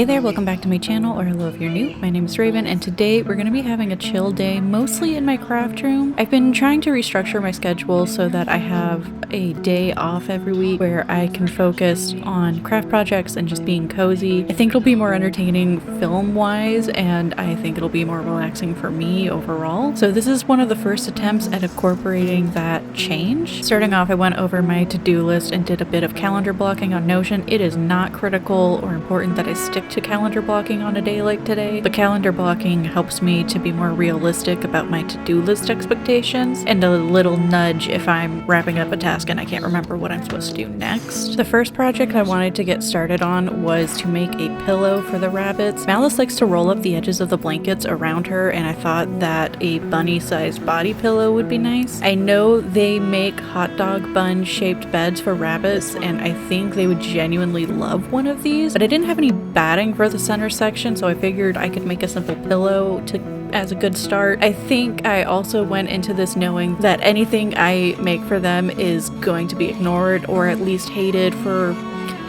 Hey there, welcome back to my channel, or hello if you're new. My name is Raven, and today we're going to be having a chill day, mostly in my craft room. I've been trying to restructure my schedule so that I have a day off every week where I can focus on craft projects and just being cozy. I think it'll be more entertaining film-wise, and I think it'll be more relaxing for me overall. So this is one of the first attempts at incorporating that change. Starting off, I went over my to-do list and did a bit of calendar blocking on Notion. It is not critical or important that I stick to calendar blocking on a day like today, but calendar blocking helps me to be more realistic about my to-do list expectations and a little nudge if I'm wrapping up a task and I can't remember what I'm supposed to do next. The first project I wanted to get started on was to make a pillow for the rabbits. Malice likes to roll up the edges of the blankets around her, and I thought that a bunny-sized body pillow would be nice. I know they make hot dog bun shaped beds for rabbits, and I think they would genuinely love one of these, but I didn't have any batting for the center section, so I figured I could make a simple pillow as a good start. I think I also went into this knowing that anything I make for them is going to be ignored or at least hated for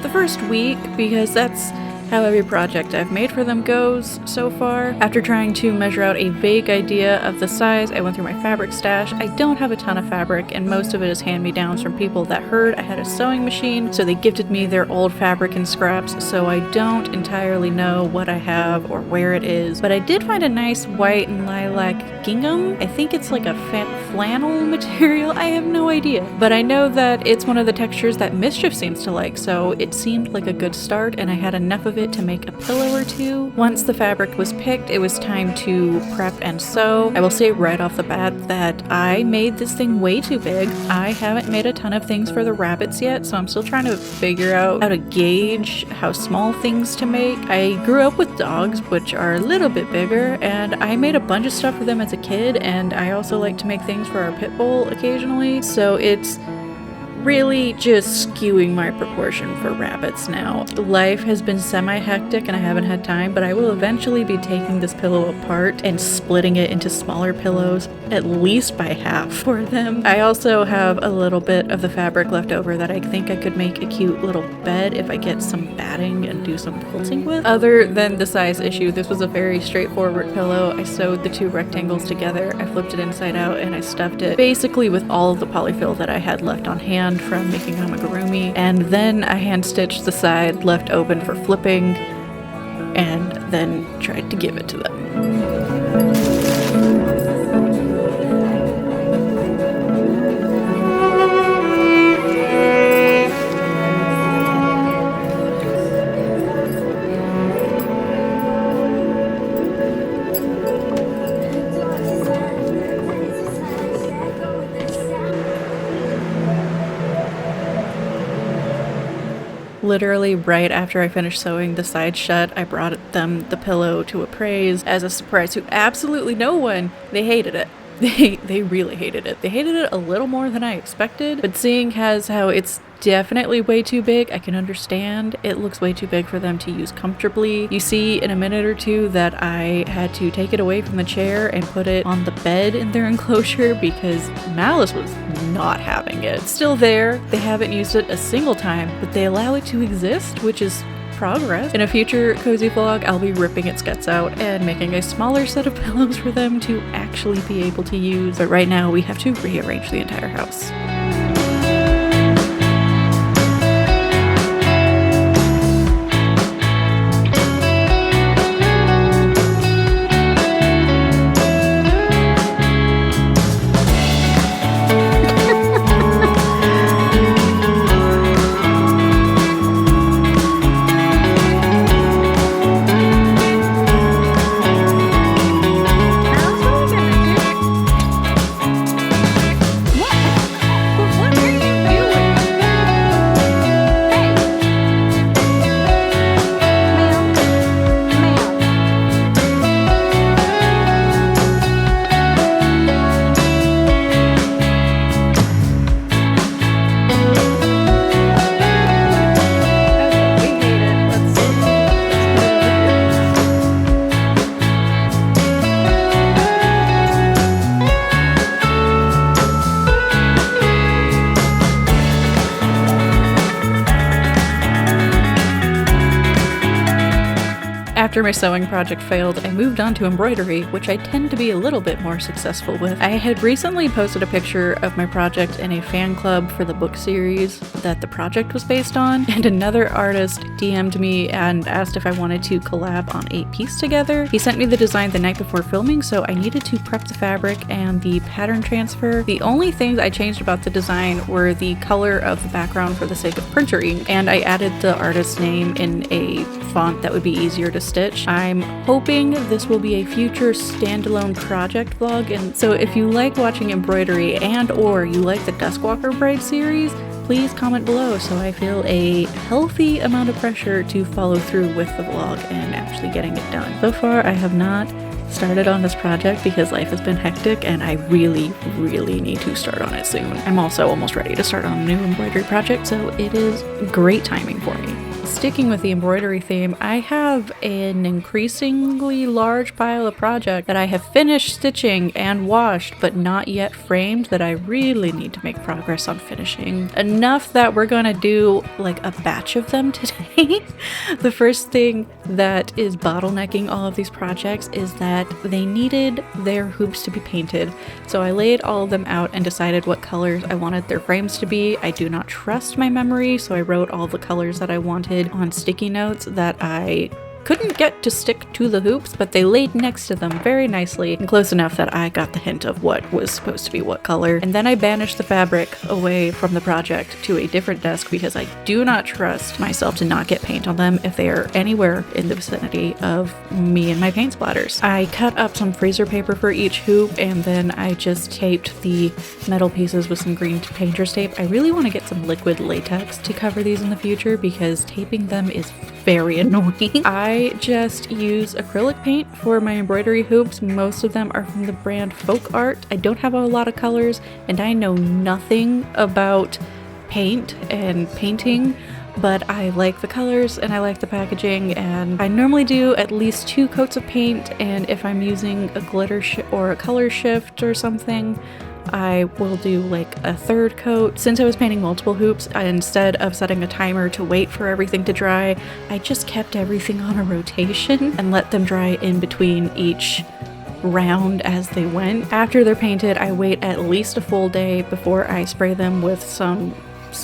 the first week, because that's how every project I've made for them goes so far. After trying to measure out a vague idea of the size, I went through my fabric stash. I don't have a ton of fabric, and most of it is hand-me-downs from people that heard I had a sewing machine, so they gifted me their old fabric and scraps, so I don't entirely know what I have or where it is. But I did find a nice white and lilac gingham. I think it's like a flannel material. I have no idea. But I know that it's one of the textures that Mischief seems to like, so it seemed like a good start, and I had enough of it to make a pillow or two. Once the fabric was picked, it was time to prep and sew. I will say right off the bat that I made this thing way too big. I haven't made a ton of things for the rabbits yet, so I'm still trying to figure out how to gauge how small things to make. I grew up with dogs, which are a little bit bigger, and I made a bunch of stuff for them as a kid, and I also like to make things for our pit bull occasionally, so it's really just skewing my proportion for rabbits now. Life has been semi-hectic and I haven't had time, but I will eventually be taking this pillow apart and splitting it into smaller pillows, at least by half for them. I also have a little bit of the fabric left over that I think I could make a cute little bed if I get some batting and do some quilting with. Other than the size issue, this was a very straightforward pillow. I sewed the two rectangles together, I flipped it inside out, and I stuffed it basically with all of the polyfill that I had left on hand from making amigurumi, and then I hand stitched the side left open for flipping and then tried to give it to them. Literally right after I finished sewing the side shut, I brought them the pillow to appraise as a surprise to absolutely no one. They hated it. They really hated it. They hated it a little more than I expected, but seeing as how it's definitely way too big, I can understand. It looks way too big for them to use comfortably. You see in a minute or two that I had to take it away from the chair and put it on the bed in their enclosure because Malice was not having it. It's still there. They haven't used it a single time, but they allow it to exist, which is progress. In a future cozy vlog, I'll be ripping its guts out and making a smaller set of pillows for them to actually be able to use. But right now we have to rearrange the entire house. After my sewing project failed, I moved on to embroidery, which I tend to be a little bit more successful with. I had recently posted a picture of my project in a fan club for the book series that the project was based on, and another artist DM'd me and asked if I wanted to collab on a piece together. He sent me the design the night before filming, so I needed to prep the fabric and the pattern transfer. The only things I changed about the design were the color of the background for the sake of printer ink, and I added the artist's name in a font that would be easier to stitch. I'm hoping this will be a future standalone project vlog, and so if you like watching embroidery and or you like the Duskwalker Bride series, please comment below so I feel a healthy amount of pressure to follow through with the vlog and actually getting it done. So far, I have not started on this project because life has been hectic and I really need to start on it soon. I'm also almost ready to start on a new embroidery project, so it is great timing for me. Sticking with the embroidery theme, I have an increasingly large pile of project that I have finished stitching and washed but not yet framed that I really need to make progress on finishing. Enough that we're gonna do like a batch of them today. The first thing that is bottlenecking all of these projects is that they needed their hoops to be painted. So I laid all of them out and decided what colors I wanted their frames to be. I do not trust my memory, so I wrote all the colors that I wanted on sticky notes that I couldn't get to stick to the hoops, but they laid next to them very nicely and close enough that I got the hint of what was supposed to be what color. And then I banished the fabric away from the project to a different desk because I do not trust myself to not get paint on them if they are anywhere in the vicinity of me and my paint splatters. I cut up some freezer paper for each hoop and then I just taped the metal pieces with some green painter's tape. I really want to get some liquid latex to cover these in the future because taping them is very annoying. I just use acrylic paint for my embroidery hoops. Most of them are from the brand Folk Art. I don't have a lot of colors and I know nothing about paint and painting, but I like the colors and I like the packaging, and I normally do at least 2 coats of paint, and if I'm using a glitter or a color shift or something, I will do like a 3rd coat. Since I was painting multiple hoops, instead of setting a timer to wait for everything to dry, I just kept everything on a rotation and let them dry in between each round as they went. After they're painted, I wait at least a full day before I spray them with some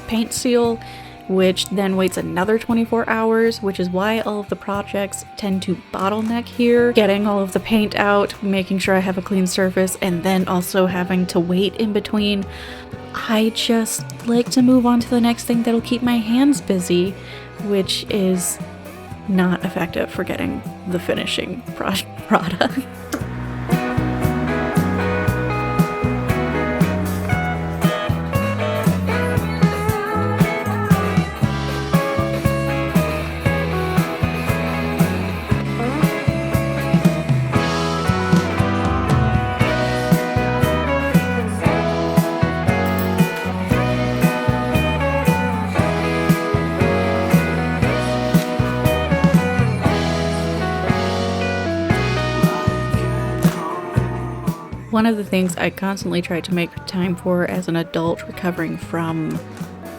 paint seal, which then waits another 24 hours, which is why all of the projects tend to bottleneck here. Getting all of the paint out, making sure I have a clean surface, and then also having to wait in between. I just like to move on to the next thing that'll keep my hands busy, which is not effective for getting the finishing product. One of the things I constantly try to make time for as an adult recovering from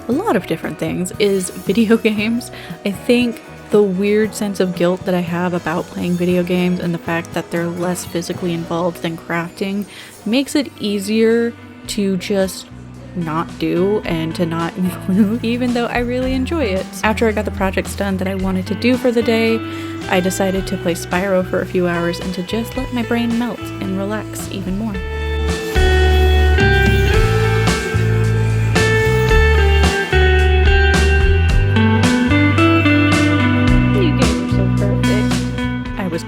a lot of different things is video games. I think the weird sense of guilt that I have about playing video games and the fact that they're less physically involved than crafting makes it easier to just not do and to not include, even though I really enjoy it. After I got the projects done that I wanted to do for the day, I decided to play Spyro for a few hours and to just let my brain melt and relax even more.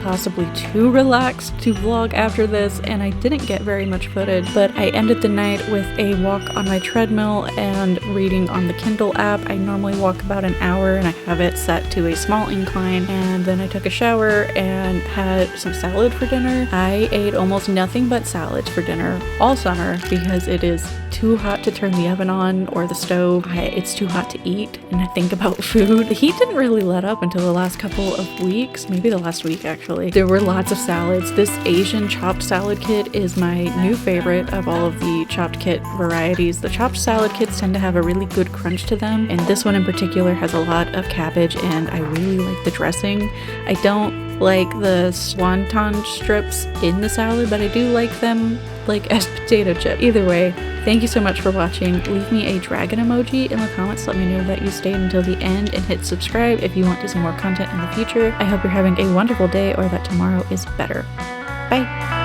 Possibly too relaxed to vlog after this, and I didn't get very much footage, but I ended the night with a walk on my treadmill and reading on the Kindle app. I normally walk about an hour and I have it set to a small incline, and then I took a shower and had some salad for dinner. I ate almost nothing but salads for dinner all summer because it is too hot to turn the oven on or the stove. It's too hot to eat and I think about food. The heat didn't really let up until the last couple of weeks, maybe the last week actually. There were lots of salads. This Asian chopped salad kit is my new favorite of all of the chopped kit varieties. The chopped salad kits tend to have a really good crunch to them, and this one in particular has a lot of cabbage and I really like the dressing. I don't like the swanton strips in the salad, but I do like them like as potato chip. Either way, thank you so much for watching. Leave me a dragon emoji in the comments. Let me know that you stayed until the end, and hit subscribe if you want to see more content in the future. I hope you're having a wonderful day or that tomorrow is better. Bye!